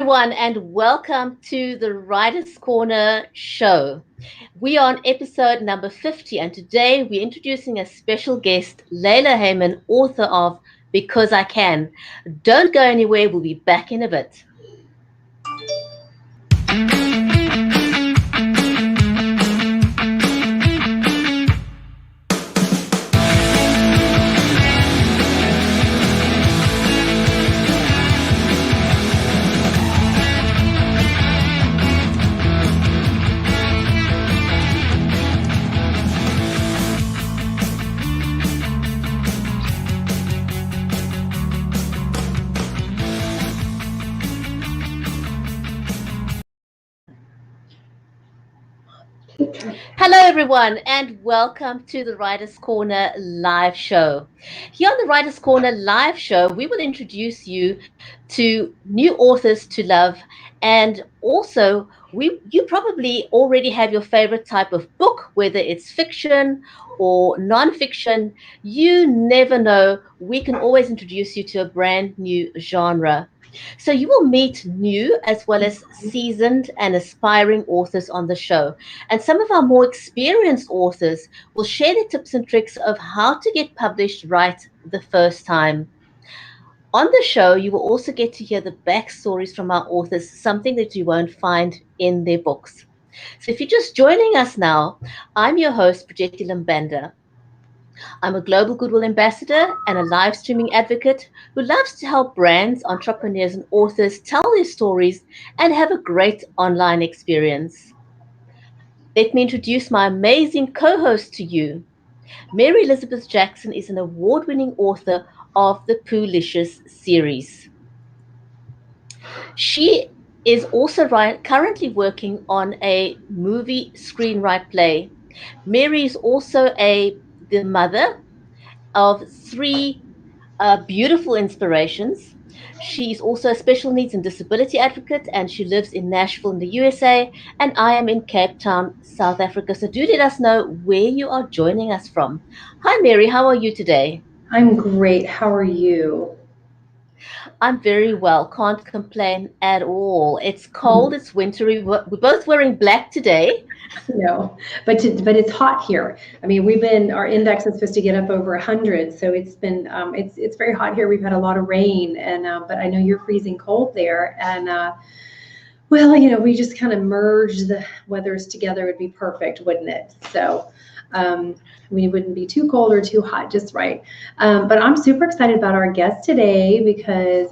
everyone, and welcome to the Writers Corner show. We are on episode number 50, and today we're introducing a special guest, Leilah Hayman, author of Because I Can. Don't go anywhere, we'll be back in a bit. Hello, everyone, and welcome to the Writers Corner live show. Here on the Writers Corner live show, we will introduce you to new authors to love, and also you probably already have your favorite type of book, whether it's fiction or non-fiction. You never know. We can always introduce you to a brand new genre. So you will meet new as well as seasoned and aspiring authors on the show. And some of our more experienced authors will share their tips and tricks of how to get published right the first time. On the show, you will also get to hear the backstories from our authors, something that you won't find in their books. So if you're just joining us now, I'm your host, Projeti Lambanda. I'm a global goodwill ambassador and a live streaming advocate who loves to help brands, entrepreneurs, and authors tell their stories and have a great online experience. Let me introduce my amazing co host to you. Mary Elizabeth Jackson is an award winning author of the Poolicious series. She is also currently working on a movie screenwrite play. Mary is also the mother of three beautiful inspirations. She's also a special needs and disability advocate, and she lives in Nashville in the USA, and I am in Cape Town, South Africa. So do let us know where you are joining us from. Hi, Mary. How are you today? I'm great. How are you? I'm very well. Can't complain at all. It's cold. It's wintry. We're both wearing black today. No, but it's hot here. I mean, our index is supposed to get up over 100, so it's very hot here. We've had a lot of rain, and but I know you're freezing cold there, and well, we just kind of merge the weathers together would be perfect, wouldn't it? So. It wouldn't be too cold or too hot, just right. But I'm super excited about our guest today because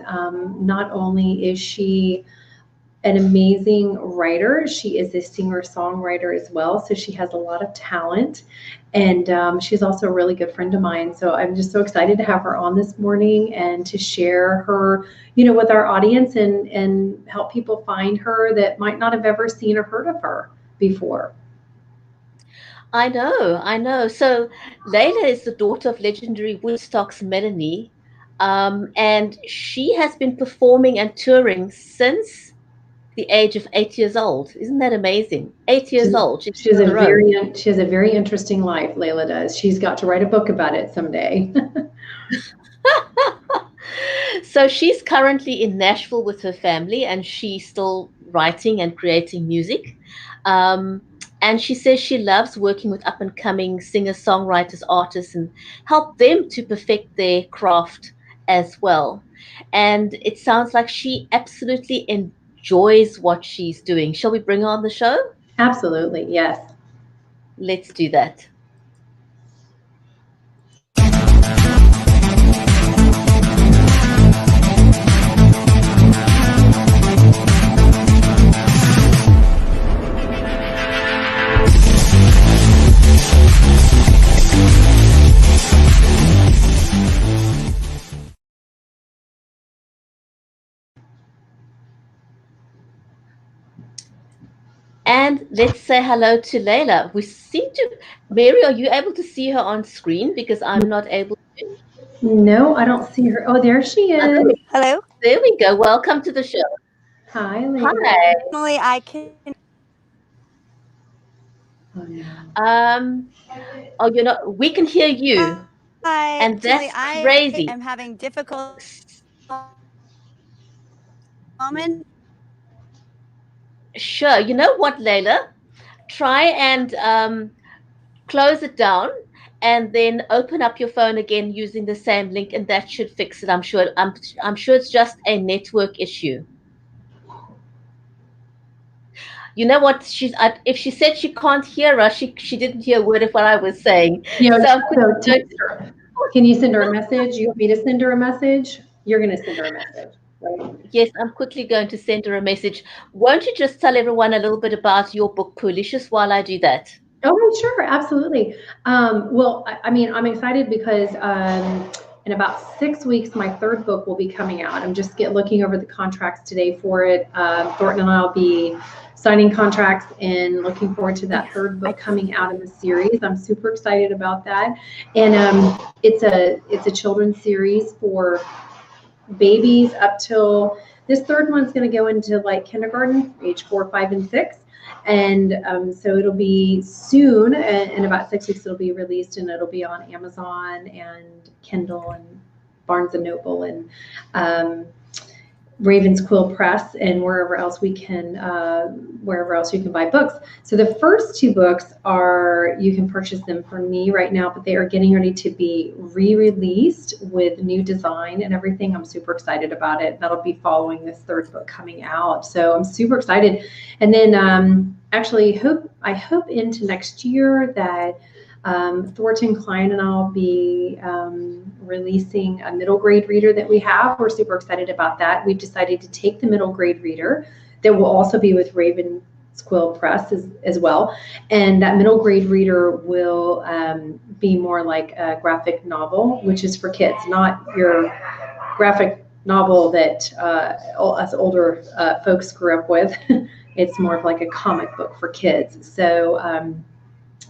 not only is she an amazing writer, she is a singer-songwriter as well. So she has a lot of talent, and she's also a really good friend of mine. So I'm just so excited to have her on this morning and to share her, with our audience and help people find her that might not have ever seen or heard of her before. I know, I know. So Leilah is the daughter of legendary Woodstock's Melanie, and she has been performing and touring since the age of 8 years old. Isn't that amazing? 8 years old. She's She has on a the road. very interesting life, Leilah does. She's got to write a book about it someday. So she's currently in Nashville with her family, and she's still writing and creating music. Um, and she says she loves working with up and coming singers, songwriters, artists, and help them to perfect their craft as well. And it sounds like she absolutely enjoys what she's doing. Shall we bring her on the show? Absolutely, yes. Let's do that. And let's say hello to Leilah. Mary, are you able to see her on screen? Because I'm not able to. No, I don't see her. Oh, there she Ah, is. Hello. there we go. Welcome to the show. Hi, Leilah. Hi. Normally, I can. Oh, no. Oh, we can hear you. Hi. And Normally, that's I crazy. am having difficult moment. Sure. You know what, Leilah? Try and close it down and then open up your phone again using the same link, and that should fix it. I'm sure it's just a network issue. You know what? If she said she can't hear us, she didn't hear a word of what I was saying. You know, So I'm quickly so going text her. Can you send her a message? You want me to send her a message? You're going to send her a message, right? yes, I'm quickly going to send her a message. Won't you just tell everyone a little bit about your book, Poolicious, while I do that? Oh, sure, absolutely. Well, I mean, I'm excited because in about 6 weeks, my third book will be coming out. I'm just looking over the contracts today for it. Thornton and I will be signing contracts and looking forward to that Yes, third I book coming out in the series. I'm super excited about that. And it's a children's series for babies up till this third one's going to go into like kindergarten, age 4, 5, and 6. And so it'll be soon, in about 6 weeks, it'll be released and it'll be on Amazon and Kindle and Barnes and Noble and Raven's Quill Press and wherever else you can buy books. So the first two books you can purchase them from me right now, but they are getting ready to be re-released with new design and everything. I'm super excited about it. That'll be following this third book coming out. So I'm super excited. And then actually I hope into next year that Thornton Klein and I'll be releasing a middle grade reader that we have. We're super excited about that. We've decided to take the middle grade reader that will also be with Raven's Quill Press as well. And that middle grade reader will be more like a graphic novel, which is for kids, not your graphic novel that us older folks grew up with. It's more of like a comic book for kids. So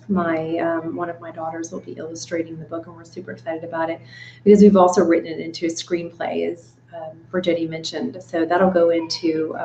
one of my daughters will be illustrating the book, and we're super excited about it because we've also written it into a screenplay, as Virginia mentioned. So that'll go into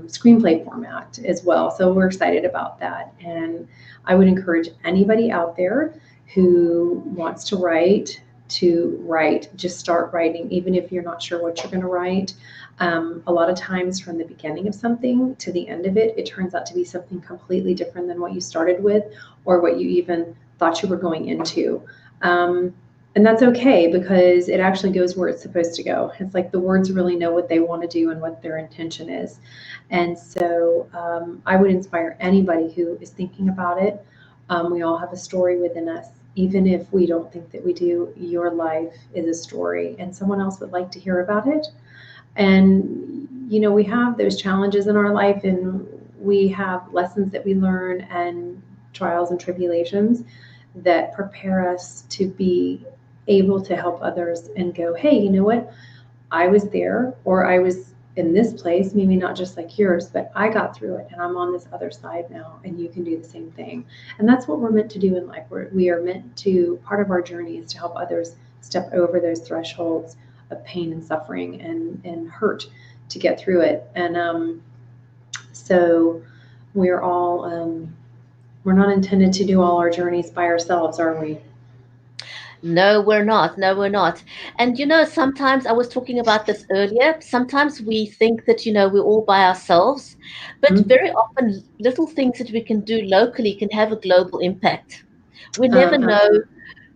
screenplay format as well. So we're excited about that, and I would encourage anybody out there who wants to write just start writing, even if you're not sure what you're going to write. A lot of times from the beginning of something to the end of it turns out to be something completely different than what you started with or what you even thought you were going into. And that's okay because it actually goes where it's supposed to go. It's like the words really know what they want to do and what their intention is. And so I would inspire anybody who is thinking about it. We all have a story within us. Even if we don't think that we do, your life is a story and someone else would like to hear about it. And, we have those challenges in our life and we have lessons that we learn and trials and tribulations that prepare us to be able to help others and go, hey, you know what? I was there, or I was in this place, maybe not just like yours, but I got through it and I'm on this other side now and you can do the same thing. And that's what we're meant to do in life. We are meant to, part of our journey is to help others step over those thresholds of pain and suffering and hurt to get through it. And so we're all, we're not intended to do all our journeys by ourselves, are we? No, we're not. No, we're not. And sometimes I was talking about this earlier. Sometimes we think that, we're all by ourselves, but Mhm. very often little things that we can do locally can have a global impact. We never know Absolutely.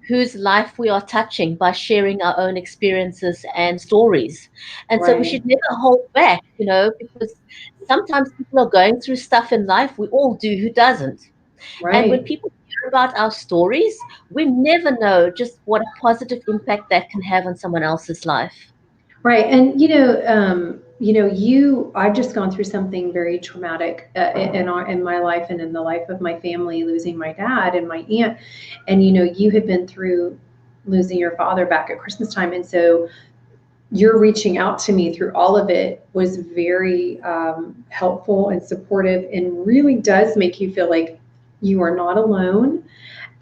whose life we are touching by sharing our own experiences and stories. And so we Right. should never hold back, because sometimes people are going through stuff in life. We all do. Who doesn't? And when Right. people hear about our stories, we never know just what a positive impact that can have on someone else's life. Right. And I've just gone through something very traumatic in my life and in the life of my family, losing my dad and my aunt. And you had been through losing your father back at Christmas time, and so your reaching out to me through all of it was very helpful and supportive, and really does make you feel like you are not alone.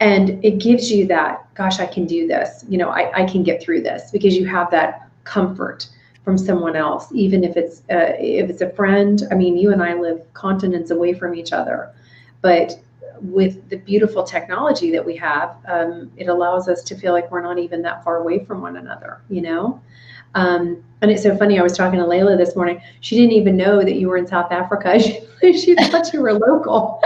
And it gives you that, gosh, I can do this. I can get through this because you have that comfort from someone else, even if it's a friend. I mean, you and I live continents away from each other, but with the beautiful technology that we have, it allows us to feel like we're not even that far away from one another. And it's so funny. I was talking to Leilah this morning. She didn't even know that you were in South Africa. She thought you were local.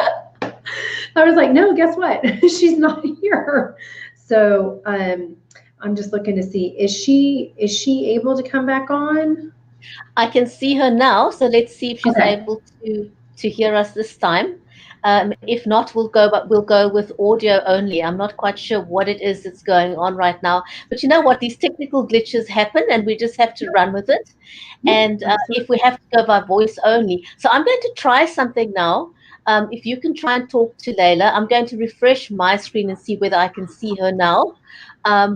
I was like, no, guess what? She's not here. So I'm just looking to see, is she able to come back on? I can see her now, so let's see if she's Okay. able to hear us this time. If not, we'll go with audio only. I'm not quite sure what it is that's going on right now, but you know what? These technical glitches happen, and we just have to run with it. Yeah, And if absolutely. we have to go by voice only, so I'm going to try something now. If you can try and talk to Leilah, I'm going to refresh my screen and see whether I can see her now.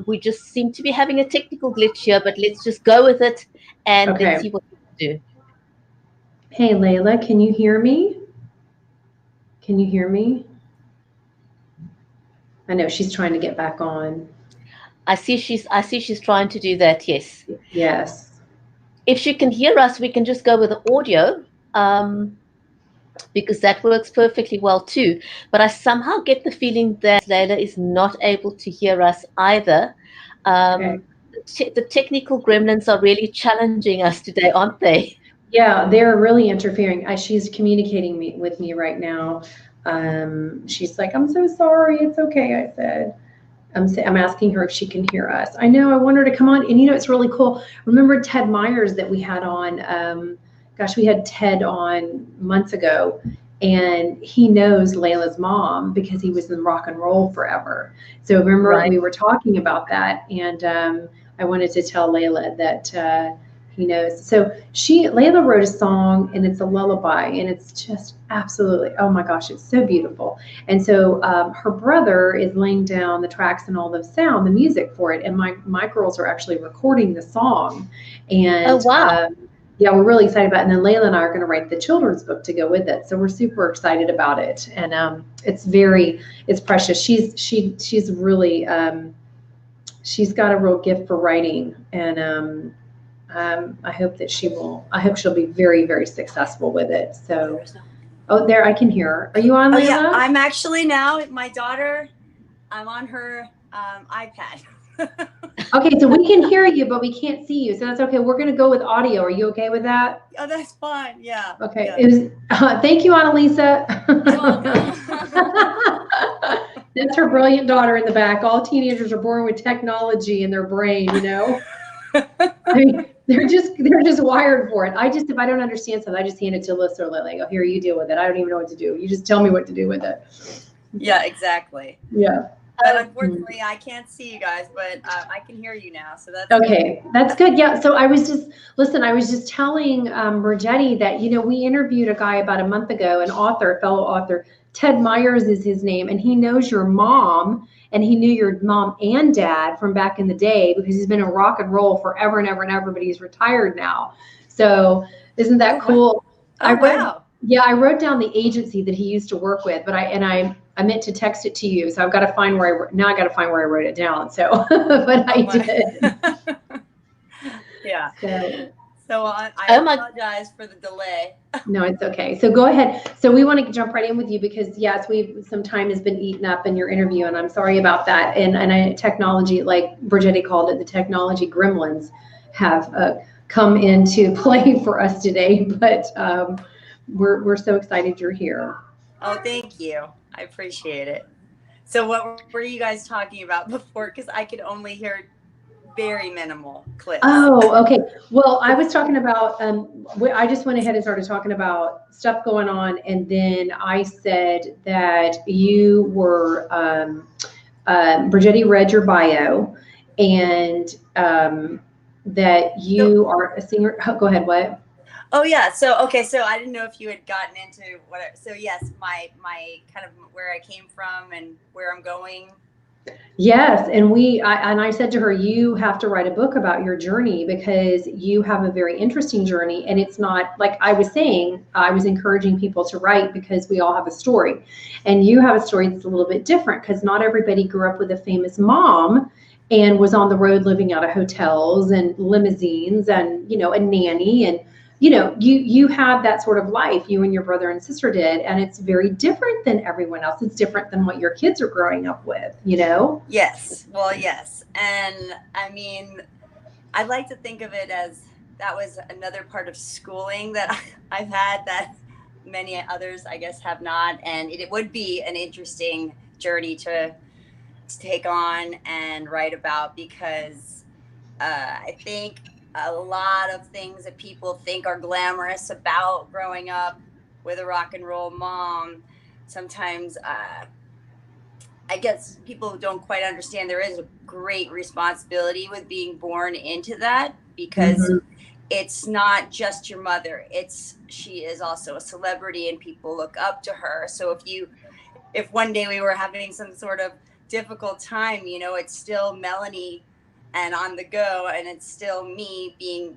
We just seem to be having a technical glitch here, but let's just go with it and let's Okay. see what we can do. Hey, Leilah, can you hear me? Can you hear me? I know she's trying to get back on. I see she's trying to do that. Yes. Yes. If she can hear us, we can just go with the audio, because that works perfectly well too. But I somehow get the feeling that Leilah is not able to hear us either. Okay. The technical gremlins are really challenging us today, aren't they? Yeah, they're really interfering. She's communicating with me right now. She's like, I'm so sorry. It's okay. I said. I'm asking her if she can hear us. I know. I want her to come on. And it's really cool. Remember Ted Myers that we had on? Gosh, we had Ted on months ago, and he knows Leilah's mom because he was in rock and roll forever. So remember Right. we were talking about that, and I wanted to tell Leilah that he knows. So Leilah wrote a song, and it's a lullaby, and it's just absolutely, oh my gosh, it's so beautiful. And so her brother is laying down the tracks and all the sound, the music for it. And my girls are actually recording the song. Oh And wow. yeah, we're really excited about it. And then Leilah and I are going to write the children's book to go with it. So we're super excited about it. And it's precious. She's really, she's got a real gift for writing. And I hope she'll be very, very successful with it. So. Oh, there, I can hear her. Are you on, Oh, Leilah? yeah, I'm actually now, my daughter, I'm on her iPad. Okay, so we can hear you, but we can't see you. So that's okay. We're going to go with audio. Are you okay with that? Oh, that's fine. Yeah. Okay. Yeah. It was. Thank you, Annalisa. That's her brilliant daughter in the back. All teenagers are born with technology in their brain, you know. I mean, they're just wired for it. If I don't understand something, I just hand it to Alyssa or Lily. I go, here, you deal with it. I don't even know what to do. You just tell me what to do with it. Yeah, exactly. Yeah. But unfortunately, I can't see you guys, but I can hear you now. So that's okay. Good. That's good. Yeah. So I was just telling Brigetti that, we interviewed a guy about a month ago, fellow author, Ted Myers is his name, and he knows your mom, and he knew your mom and dad from back in the day because he's been in rock and roll forever and ever and ever, but he's retired now. So isn't that cool? Wow. Yeah, I wrote down the agency that he used to work with, but I meant to text it to you, so I've got to find where I wrote it down. So, but I did. Yeah. So I apologize for the delay. No, it's okay. So go ahead. So we want to jump right in with you because yes, some time has been eaten up in your interview, and I'm sorry about that. And technology, like Brigetti called it, the technology gremlins have come into play for us today. But we're so excited you're here. Oh, thank you. I appreciate it. So what were you guys talking about before? Because I could only hear very minimal clips. Oh, okay. Well, I was talking about, I just went ahead and started talking about stuff going on. And then I said that you were, Brigetti read your bio and that you are a singer. Oh, go ahead. What? Oh yeah. So I didn't know if you had gotten into so yes, my kind of where I came from and where I'm going. Yes, and I said to her, you have to write a book about your journey because you have a very interesting journey, and it's not like I was saying. I was encouraging people to write because we all have a story, and you have a story that's a little bit different because not everybody grew up with a famous mom and was on the road living out of hotels and limousines and a nanny and you had that sort of life, you and your brother and sister did, and it's very different than everyone else. It's different than what your kids are growing up with, Yes. Well, yes. And I mean, I like to think of it as that was another part of schooling that I've had that many others, I guess, have not. And it would be an interesting journey to take on and write about, because I think a lot of things that people think are glamorous about growing up with a rock and roll mom, sometimes I guess people don't quite understand there is a great responsibility with being born into that, because Mm-hmm. it's not just your mother. She is also a celebrity and people look up to her. So if one day we were having some sort of difficult time, it's still Melanie and on the go, and it's still me being,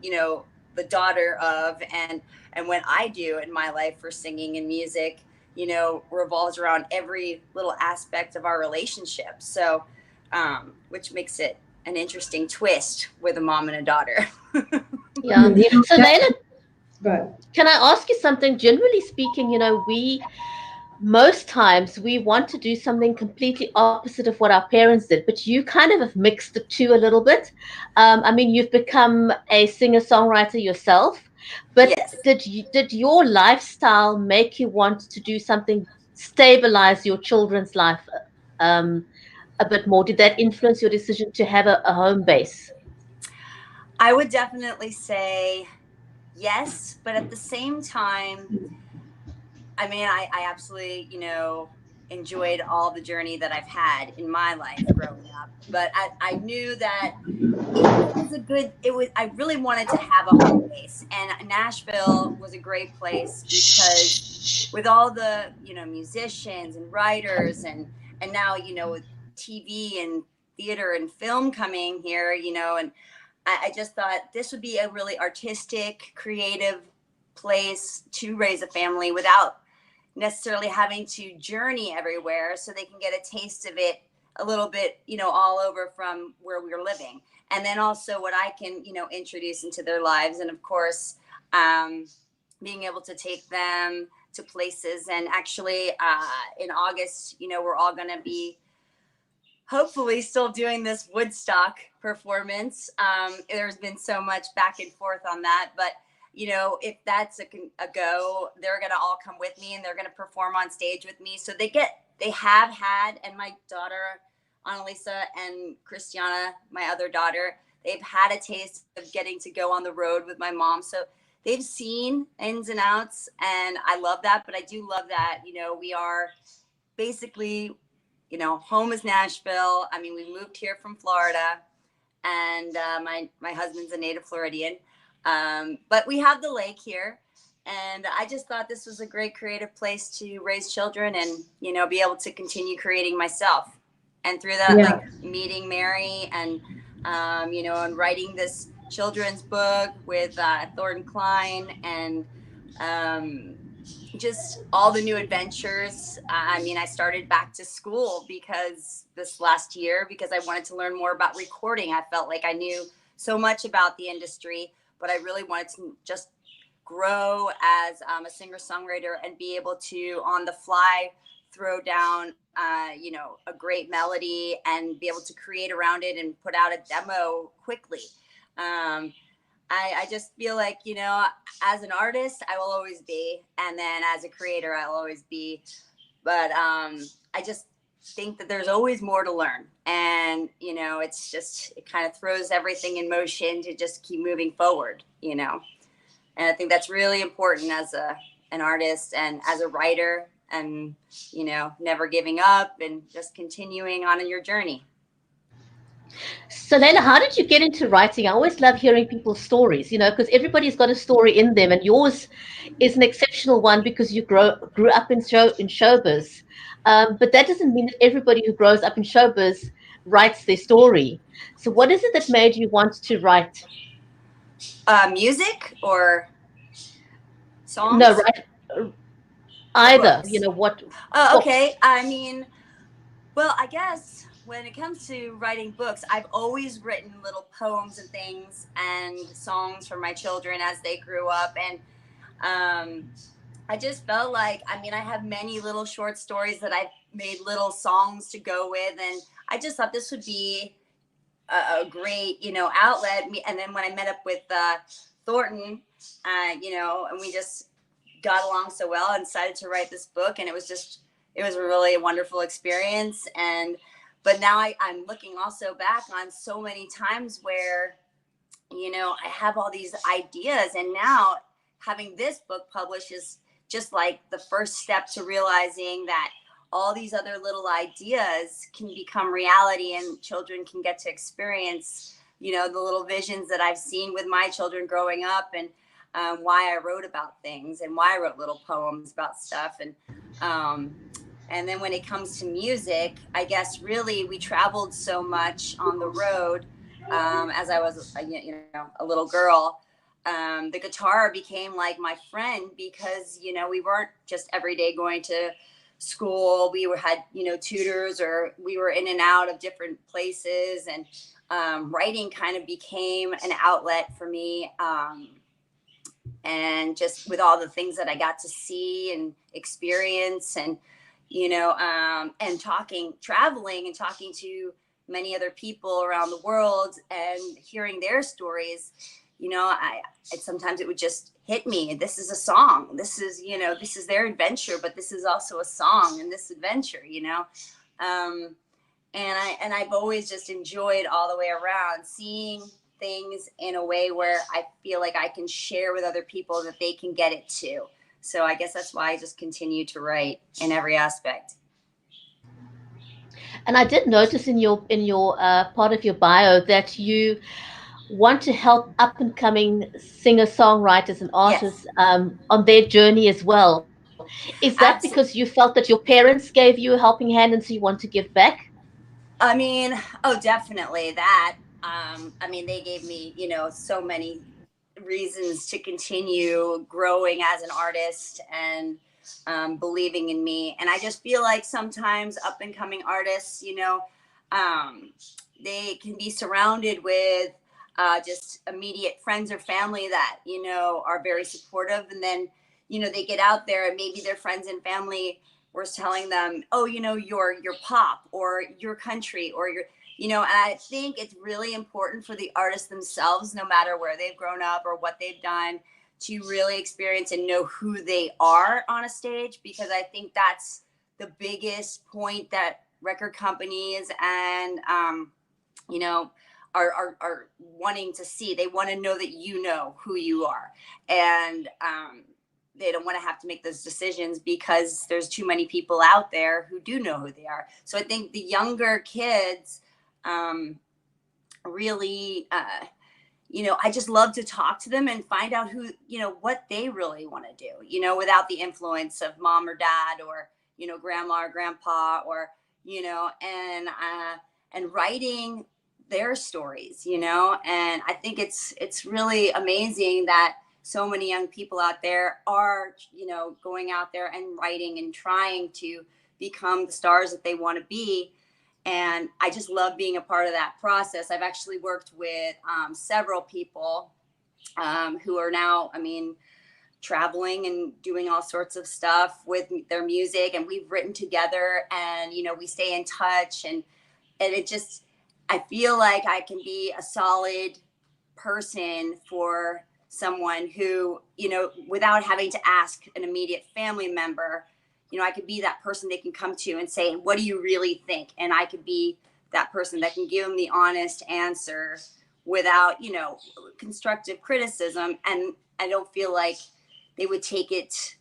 the daughter of, and what I do in my life for singing and music, revolves around every little aspect of our relationship. So, which makes it an interesting twist with a mom and a daughter. Yeah. So That, Leilah, but can I ask you something? Generally speaking, we most times we want to do something completely opposite of what our parents did, but you kind of have mixed the two a little bit. I mean, you've become a singer-songwriter yourself, but Yes. did your lifestyle make you want to do something, stabilize your children's life um, a bit more? Did that influence your decision to have a home base? I would definitely say yes, but at the same time, I mean, I absolutely, enjoyed all the journey that I've had in my life growing up. But I knew that I really wanted to have a home base. And Nashville was a great place because with all the, musicians and writers and now, with TV and theater and film coming here, and I just thought this would be a really artistic, creative place to raise a family without necessarily having to journey everywhere, so they can get a taste of it a little bit, all over from where we were living. And then also what I can, introduce into their lives. And of course, um, being able to take them to places. And actually, in August, we're all going to be hopefully still doing this Woodstock performance. There's been so much back and forth on that, but if that's a go, they're gonna all come with me and they're gonna perform on stage with me. So they have had, and my daughter Annalisa and Christiana, my other daughter, they've had a taste of getting to go on the road with my mom. So they've seen ins and outs, and I love that. But I do love that we are basically, home is Nashville. I mean, we moved here from Florida, and my husband's a native Floridian, but we have the lake here, and I just thought this was a great creative place to raise children and be able to continue creating myself. And through that, yeah, like meeting Mary and and writing this children's book with Thornton Klein, and um, just all the new adventures. I mean, I started back to school because this last year, because I wanted to learn more about recording. I felt like I knew so much about the industry, but I really wanted to just grow as a singer songwriter and be able to on the fly throw down a great melody and be able to create around it and put out a demo quickly. I just feel like, as an artist, I will always be. And then as a creator, I'll always be. But I just think that there's always more to learn. And, it kind of throws everything in motion to just keep moving forward. And I think that's really important as an artist and as a writer, and, never giving up and just continuing on in your journey. So, Leilah, how did you get into writing? I always love hearing people's stories, because everybody's got a story in them, and yours is an exceptional one because you grew up in showbiz. But that doesn't mean that everybody who grows up in showbiz writes their story. So, what is it that made you want to write? Music or No, songs write or either. books? What Oh, books? okay. I mean, well, I guess when it comes to writing books, I've always written little poems and things and songs for my children as they grew up. And I just felt like, I mean, I have many little short stories that I've made little songs to go with. And I just thought this would be a great, outlet. And then when I met up with Thornton, and we just got along so well and decided to write this book. And it was really a wonderful experience. But now I'm looking also back on so many times where, I have all these ideas, and now having this book published is just like the first step to realizing that all these other little ideas can become reality, and children can get to experience, the little visions that I've seen with my children growing up, and why I wrote about things and why I wrote little poems about stuff. And then when it comes to music, I guess really we traveled so much on the road as I was, a little girl. The guitar became like my friend because, we weren't just every day going to school. We had, tutors, or we were in and out of different places. And writing kind of became an outlet for me. And just with all the things that I got to see and experience, and, and traveling and talking to many other people around the world and hearing their stories, sometimes it would just hit me. This is a song. This is, this is their adventure, but this is also a song in this adventure, and I've always just enjoyed all the way around seeing things in a way where I feel like I can share with other people that they can get it too. So I guess that's why I just continue to write in every aspect. And I did notice in your part of your bio that you want to help up and coming singer-songwriters and artists, Yes. On their journey as well. Is that because you felt that your parents gave you a helping hand and so you want to give back? I mean, definitely that. They gave me, so many reasons to continue growing as an artist, and believing in me. And I just feel like sometimes up and coming artists, they can be surrounded with just immediate friends or family that, are very supportive. And then, they get out there and maybe their friends and family were telling them, oh, your pop or your country or your, and I think it's really important for the artists themselves, no matter where they've grown up or what they've done, to really experience and know who they are on a stage, because I think that's the biggest point that record companies and, are wanting to see. They want to know that you know who you are. And, they don't want to have to make those decisions because there's too many people out there who do know who they are. So I think the younger kids really, I just love to talk to them and find out who, what they really want to do, without the influence of mom or dad or, grandma or grandpa or, and writing their stories, and I think it's really amazing that so many young people out there are, going out there and writing and trying to become the stars that they want to be. And I just love being a part of that process. I've actually worked with several people who are now, traveling and doing all sorts of stuff with their music. And we've written together, and, we stay in touch. And it just, I feel like I can be a solid person for someone who, without having to ask an immediate family member, I could be that person they can come to and say, what do you really think? And I could be that person that can give them the honest answer without, constructive criticism. And I don't feel like they would take it,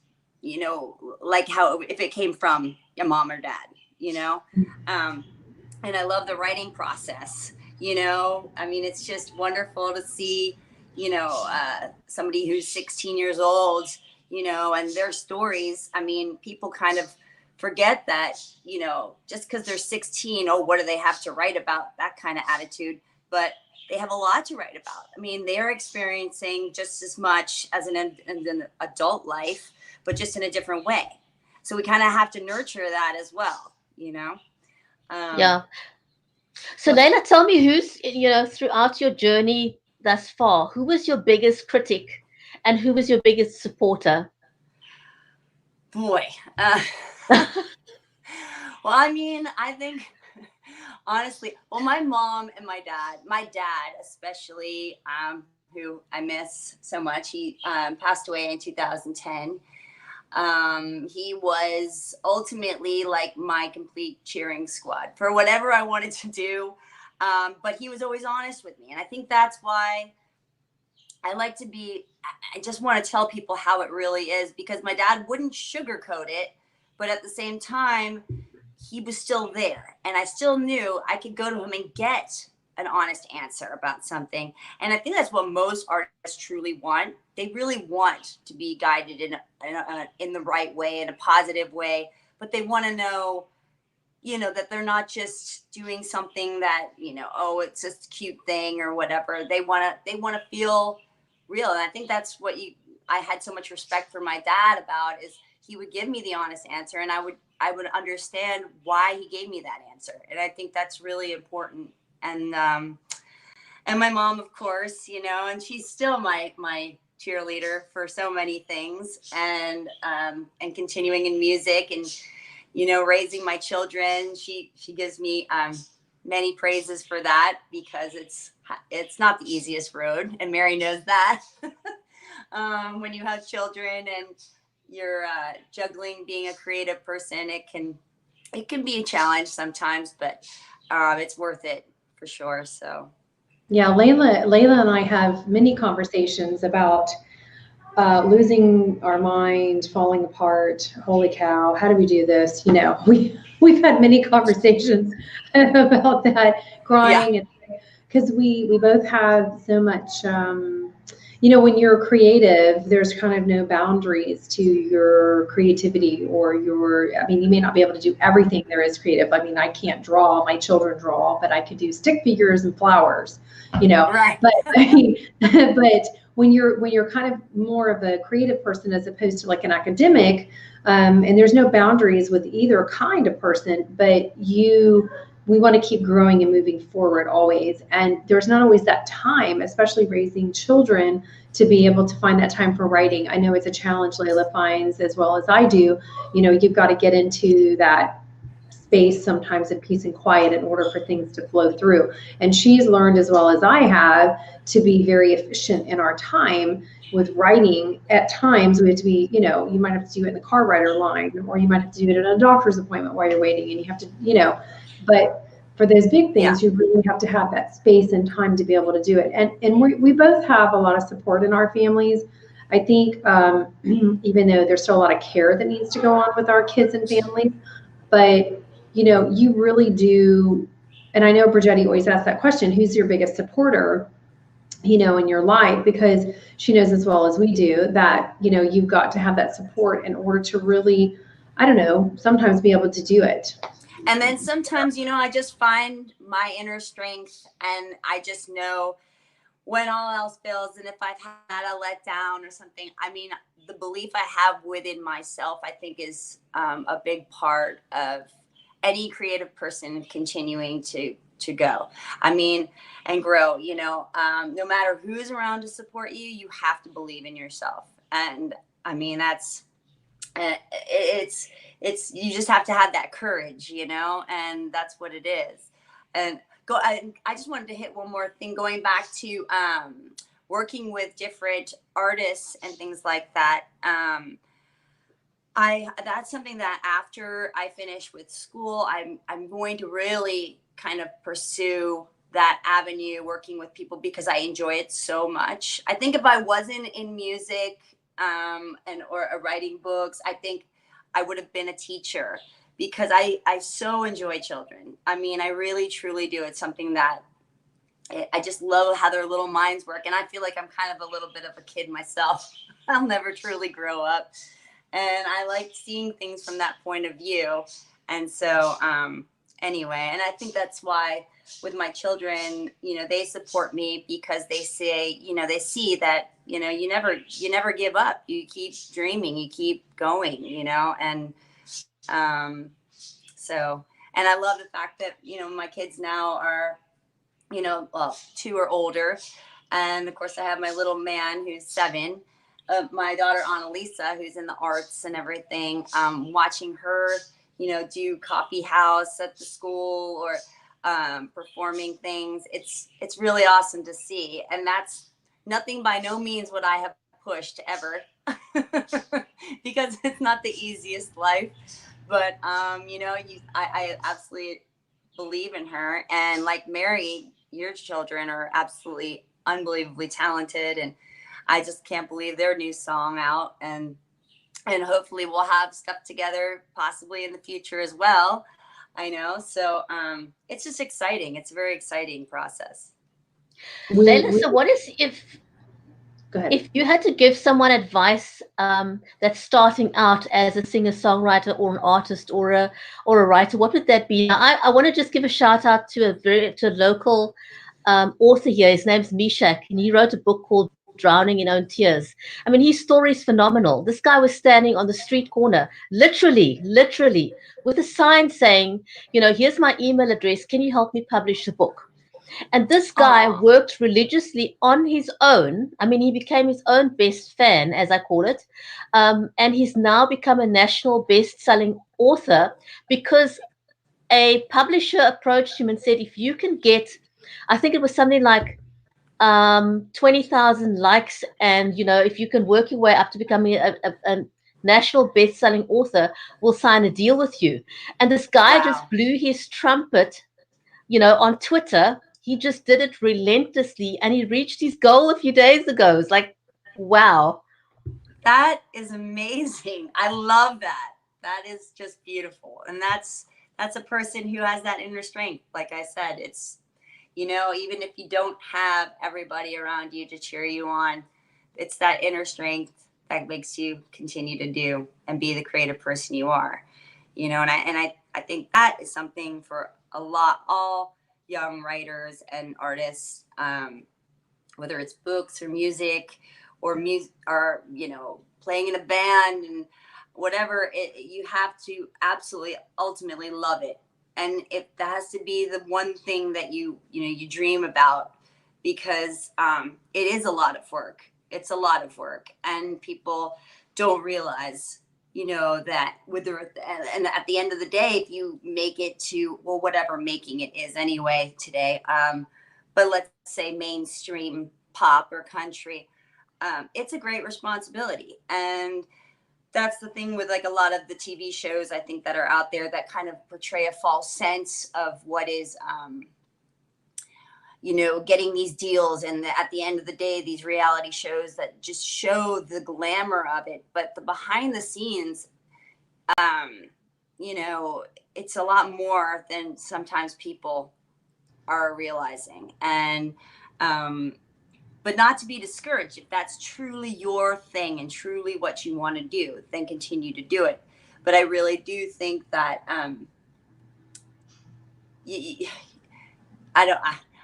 like how, if it came from your mom or dad, and I love the writing process, it's just wonderful to see, somebody who's 16 years old, and their stories. People kind of forget that, just because they're 16, oh, what do they have to write about? That kind of attitude. But they have a lot to write about. They're experiencing just as much as an adult life, but just in a different way. So we kind of have to nurture that as well, Yeah. So Leilah, tell me who's, throughout your journey thus far, who was your biggest critic and who was your biggest supporter? Boy. Well, I think Honestly, well, my mom and my dad especially, who I miss so much, he passed away in 2010. He was ultimately like my complete cheering squad for whatever I wanted to do. But he was always honest with me. And I think that's why I like to be, I just want to tell people how it really is, because my dad wouldn't sugarcoat it. But at the same time, he was still there. And I still knew I could go to him and get an honest answer about something. And I think that's what most artists truly want. They really want to be guided in the right way, in a positive way. But they want to know, that they're not just doing something that, oh, it's just a cute thing or whatever. They want to feel real. And I think that's what I had so much respect for my dad about, is he would give me the honest answer, and I would understand why he gave me that answer. And I think that's really important. And my mom, of course, and she's still my cheerleader for so many things, and continuing in music, and raising my children. She gives me many praises for that, because it's not the easiest road, and Mary knows that. When you have children and you're juggling being a creative person, it can be a challenge sometimes, but it's worth it for sure. So Yeah, Leilah and I have many conversations about losing our mind, falling apart. Holy cow, how do we do this? We've had many conversations about that, crying, yeah. and because we both have so much. When you're creative, there's kind of no boundaries to your creativity, or you may not be able to do everything there is creative. I mean, I can't draw, my children draw, but I could do stick figures and flowers, Right. But but when you're kind of more of a creative person as opposed to like an academic, and there's no boundaries with either kind of person, but we want to keep growing and moving forward always. And there's not always that time, especially raising children, to be able to find that time for writing. I know it's a challenge Leilah finds as well as I do. You've got to get into that space sometimes in peace and quiet in order for things to flow through. And she's learned, as well as I have, to be very efficient in our time with writing. At times we have to be, you might have to do it in the car rider line, or you might have to do it at a doctor's appointment while you're waiting, and you have to, but for those big things, you really have to have that space and time to be able to do it. And we both have a lot of support in our families. I think even though there's still a lot of care that needs to go on with our kids and families, but you really do. And I know Brigetti always asks that question, who's your biggest supporter, in your life? Because she knows as well as we do that, you've got to have that support in order to really, I don't know, sometimes be able to do it. And then sometimes, I just find my inner strength, and I just know when all else fails, and if I've had a letdown or something, I mean, the belief I have within myself, I think, is a big part of any creative person continuing to go. I mean, and grow, no matter who's around to support you, you have to believe in yourself. And I mean, that's, it's you just have to have that courage, and that's what it is. And I just wanted to hit one more thing, going back to working with different artists and things like that. That's something that after I finish with school, I'm going to really kind of pursue that avenue, working with people, because I enjoy it so much. I think if I wasn't in music or writing books, I think I would have been a teacher, because I so enjoy children. I mean, I really truly do. It's something that I just love how their little minds work, and I feel like I'm kind of a little bit of a kid myself. I'll never truly grow up, and I like seeing things from that point of view. And so anyway, and I think that's why with my children, they support me, because they say, they see that, you never give up. You keep dreaming, you keep going, and so, and I love the fact that, my kids now are, well, 2 are older. And of course I have my little man who's 7, my daughter Annalisa, who's in the arts and everything, watching her, do coffee house at the school, or performing things. It's really awesome to see. And that's nothing, by no means what I have pushed ever, because it's not the easiest life. But I absolutely believe in her. And like Mary, your children are absolutely unbelievably talented, and I just can't believe their new song out. And hopefully we'll have stuff together possibly in the future as well. I know. So it's just exciting. It's a very exciting process. Leilah, so what is, Go ahead. if you had to give someone advice that's starting out as a singer-songwriter or an artist or a writer, what would that be? Now, I want to just give a shout out to a local author here. His name's Mishak, and he wrote a book called Drowning in Own Tears. I mean, his story is phenomenal. This guy was standing on the street corner, literally, with a sign saying, here's my email address. Can you help me publish a book? And this guy worked religiously on his own. I mean, he became his own best fan, as I call it. And he's now become a national best-selling author because a publisher approached him and said, if you can get, I think it was something like 20,000 likes, and, if you can work your way up to becoming a national best-selling author, we'll sign a deal with you. And this guy just blew his trumpet, on Twitter. He just did it relentlessly, and he reached his goal a few days ago. It's like, wow. That is amazing. I love that. That is just beautiful. And that's a person who has that inner strength. Like I said, it's, even if you don't have everybody around you to cheer you on, it's that inner strength that makes you continue to do and be the creative person you are. And I think that is something for all young writers and artists, whether it's books or music or playing in a band and whatever, you have to absolutely ultimately love it. And that has to be the one thing that you dream about, because it is a lot of work. It's a lot of work, and people don't realize that and at the end of the day, if you make it to, well, whatever making it is anyway today, but let's say mainstream pop or country, it's a great responsibility. And that's the thing with like a lot of the TV shows, I think, that are out there that kind of portray a false sense of what is, getting these deals. And at the end of the day, these reality shows that just show the glamour of it. But the behind the scenes, it's a lot more than sometimes people are realizing. And, but not to be discouraged. If that's truly your thing and truly what you want to do, then continue to do it. But I really do think that,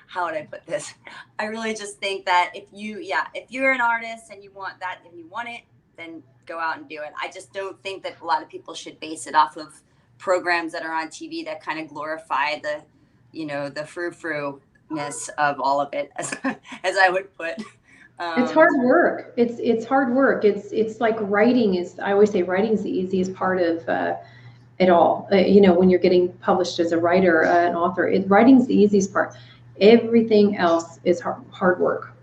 how would I put this? I really just think that if you're an artist and you want that, and you want it, then go out and do it. I just don't think that a lot of people should base it off of programs that are on TV that kind of glorify the frou-frou-ness of all of it, as I would put. It's hard work. It's hard work. It's like writing is, I always say writing is the easiest part of it all. When you're getting published as a writer, an author, writing's the easiest part. Everything else is hard work.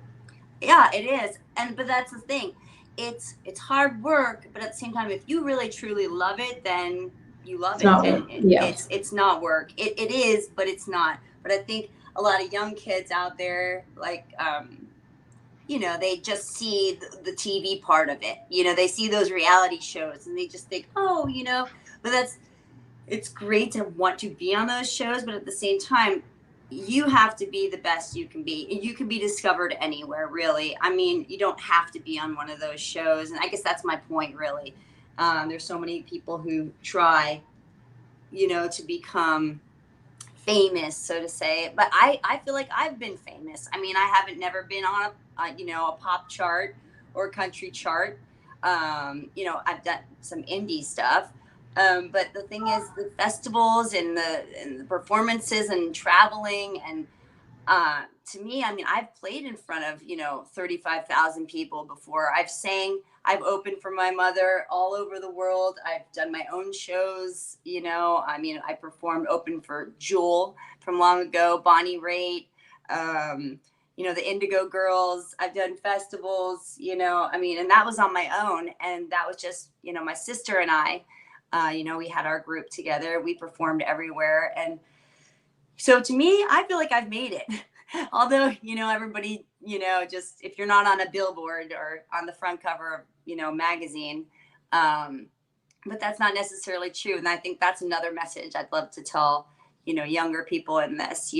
Yeah, it is. But that's the thing. It's hard work, but at the same time, if you really truly love it, then you love it. It's not work. It is, but it's not. But I think a lot of young kids out there, like, they just see the TV part of it. They see those reality shows and they just think, but it's great to want to be on those shows. But at the same time, you have to be the best you can be. And you can be discovered anywhere, really. I mean, you don't have to be on one of those shows. And I guess that's my point, really. There's so many people who try, to become famous, so to say. But I feel like I've been famous. I mean, I haven't never been on a pop chart or country chart. I've done some indie stuff. But the thing is, the festivals and the performances and traveling, and to me, I mean, I've played in front of 35,000 people before. I've sang I've opened for my mother all over the world. I've done my own shows, I mean, I performed open for Jewel from long ago, Bonnie Raitt, the Indigo Girls. I've done festivals, I mean, and that was on my own. And that was just, my sister and I, we had our group together. We performed everywhere. And so to me, I feel like I've made it. Although, everybody, just if you're not on a billboard or on the front cover of, magazine, but that's not necessarily true. And I think that's another message I'd love to tell, younger people in this,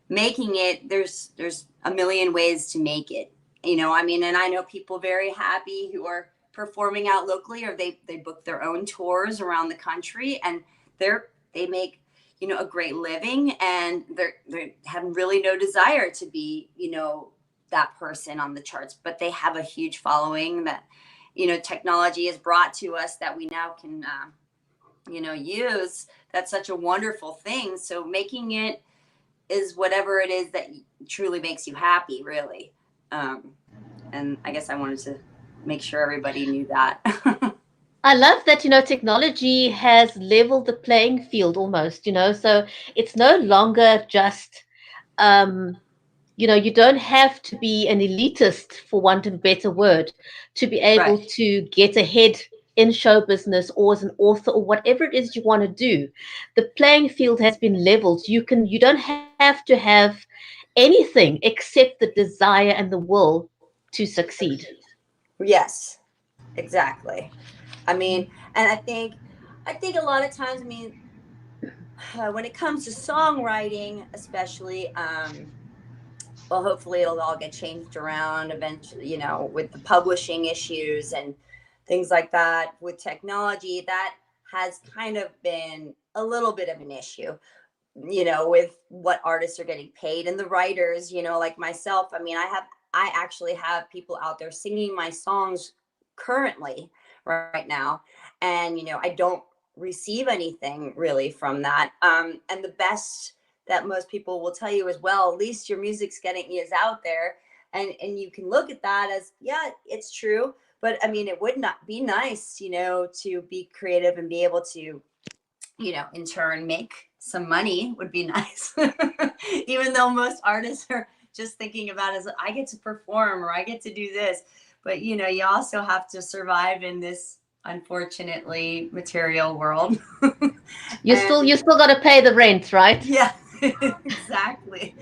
making it, there's a million ways to make it, I mean, and I know people very happy who are performing out locally, or they book their own tours around the country, and they make, a great living, and they have really no desire to be, that person on the charts, but they have a huge following that, technology has brought to us that we now can, use. That's such a wonderful thing. So making it is whatever it is that truly makes you happy, really. And I guess I wanted to make sure everybody knew that. I love that, technology has leveled the playing field almost, so it's no longer just, you don't have to be an elitist, for want of a better word, to be able Right. to get ahead in show business or as an author or whatever it is you want to do. The playing field has been leveled. You don't have to have anything except the desire and the will to succeed. Yes, exactly. I mean, and I think a lot of times, I mean, when it comes to songwriting, especially, well, hopefully it'll all get changed around eventually, with the publishing issues and things like that with technology. That has kind of been a little bit of an issue, with what artists are getting paid, and the writers, like myself. I mean, I actually have people out there singing my songs currently right now, and I don't receive anything really from that. And the best that most people will tell you is, well, at least your music's getting is out there, and you can look at that as, yeah, it's true. But I mean, it would not be nice, to be creative and be able to, in turn make some money would be nice. Even though most artists are just thinking about it as, I get to perform or I get to do this. But, you also have to survive in this, unfortunately, material world. You still got to pay the rent, right? Yeah, exactly.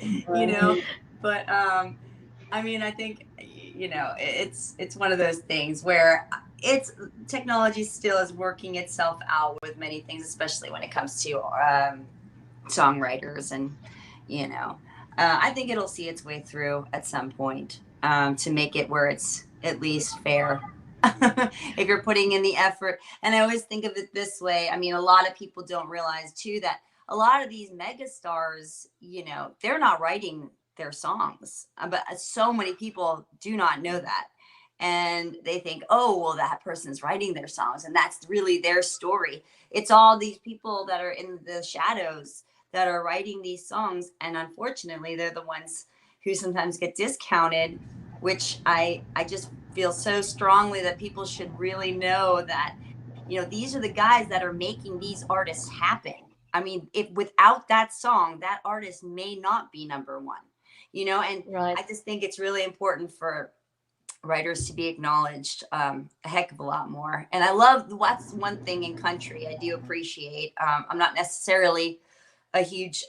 But I mean, I think, it's one of those things where technology still is working itself out with many things, especially when it comes to songwriters. And, I think it'll see its way through at some point, to make it where it's at least fair. If you're putting in the effort. And I always think of it this way. I mean, a lot of people don't realize too that a lot of these mega stars, they're not writing their songs, but so many people do not know that. And they think, oh, well, that person's writing their songs, and that's really their story. It's all these people that are in the shadows that are writing these songs. And unfortunately, they're the ones who sometimes get discounted, which I just feel so strongly that people should really know that, these are the guys that are making these artists happen. I mean, if without that song, that artist may not be number one, and Right. I just think it's really important for writers to be acknowledged a heck of a lot more. And I love, what's one thing in country I do appreciate. I'm not necessarily a huge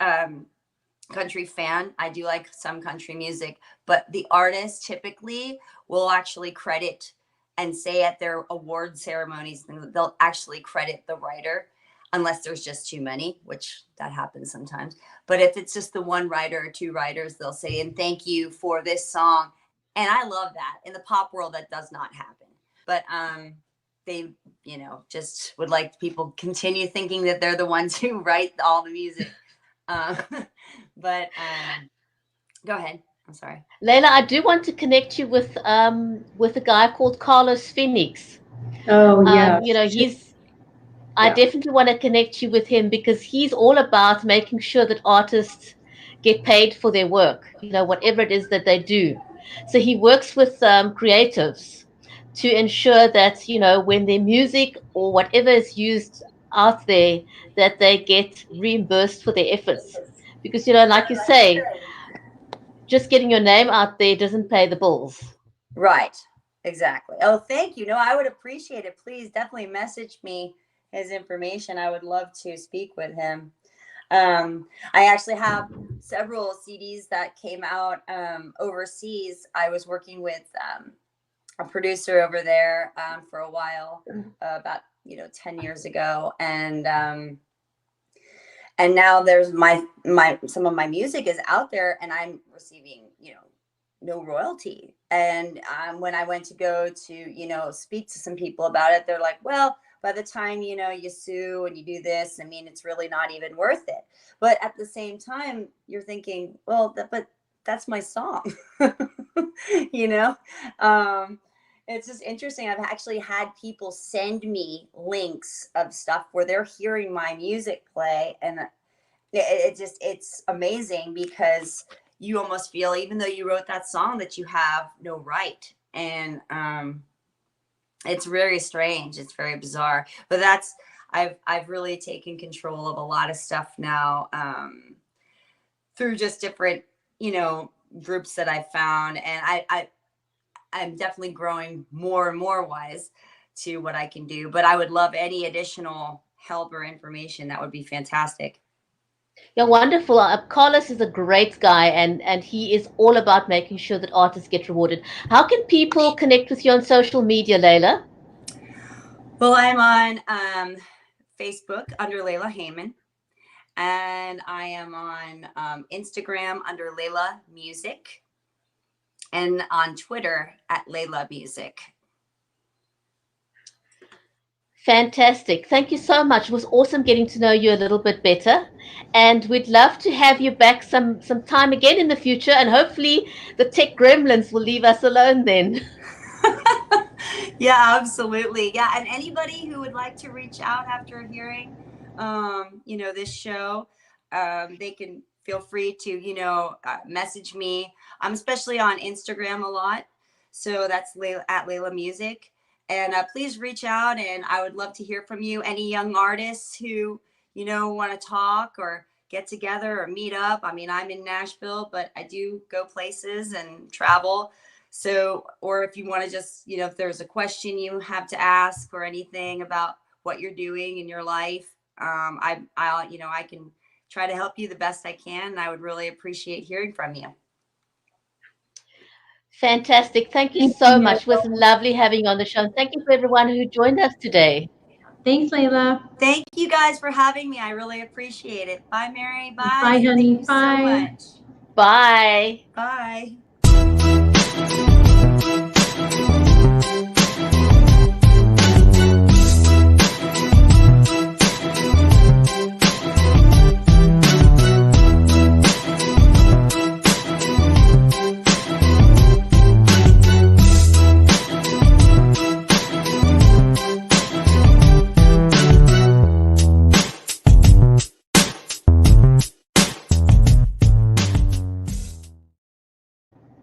country fan. I do like some country music, but the artists typically will actually credit and say at their award ceremonies, they'll actually credit the writer, unless there's just too many, which that happens sometimes. But if it's just the one writer or two writers, they'll say, and thank you for this song. And I love that. In the pop world, that does not happen. But they, just would like people continue thinking that they're the ones who write all the music. But go ahead. I'm sorry. Leilah, I do want to connect you with a guy called Carlos Phoenix. Oh, yeah. I definitely want to connect you with him, because he's all about making sure that artists get paid for their work, whatever it is that they do. So he works with creatives to ensure that, when their music or whatever is used out there, that they get reimbursed for their efforts. Because, like you say, just getting your name out there doesn't pay the bills. Right. Exactly. Oh, thank you. No, I would appreciate it. Please definitely message me his information. I would love to speak with him. I actually have several CDs that came out overseas. I was working with a producer over there for a while, about 10 years ago, and now there's my some of my music is out there, and I'm receiving no royalty. And when I went to go to speak to some people about it, they're like, well, by the time you sue and you do this, I mean, it's really not even worth it. But at the same time, you're thinking, well, but that's my song. you know it's just interesting. I've actually had people send me links of stuff where they're hearing my music play, and it's amazing, because you almost feel, even though you wrote that song, that you have no right. And it's very strange. It's very bizarre. But I've really taken control of a lot of stuff now, through just different groups that I've found, and I'm definitely growing more and more wise to what I can do. But I would love any additional help or information. That would be fantastic. Yeah, wonderful. Carlos is a great guy, and he is all about making sure that artists get rewarded. How can people connect with you on social media, Leilah? Well, I'm on Facebook under Leilah Hayman, and I am on Instagram under Leilah Music, and on Twitter at Leilah Music. Fantastic. Thank you so much. It was awesome getting to know you a little bit better. And we'd love to have you back some time again in the future. And hopefully the tech gremlins will leave us alone then. Yeah, absolutely. Yeah. And anybody who would like to reach out after hearing, this show, they can feel free to, message me. I'm especially on Instagram a lot. So that's at Leilah Music. And please reach out, and I would love to hear from you. Any young artists who, want to talk or get together or meet up. I mean, I'm in Nashville, but I do go places and travel. So, or if you want to just, if there's a question you have to ask or anything about what you're doing in your life, I can try to help you the best I can. And I would really appreciate hearing from you. Fantastic. Thank you so much. It was lovely having you on the show. And thank you for everyone who joined us today. Thanks, Leilah. Thank you guys for having me. I really appreciate it. Bye, Mary. Bye. Bye, honey. Thank you so Bye. much. Bye. Bye.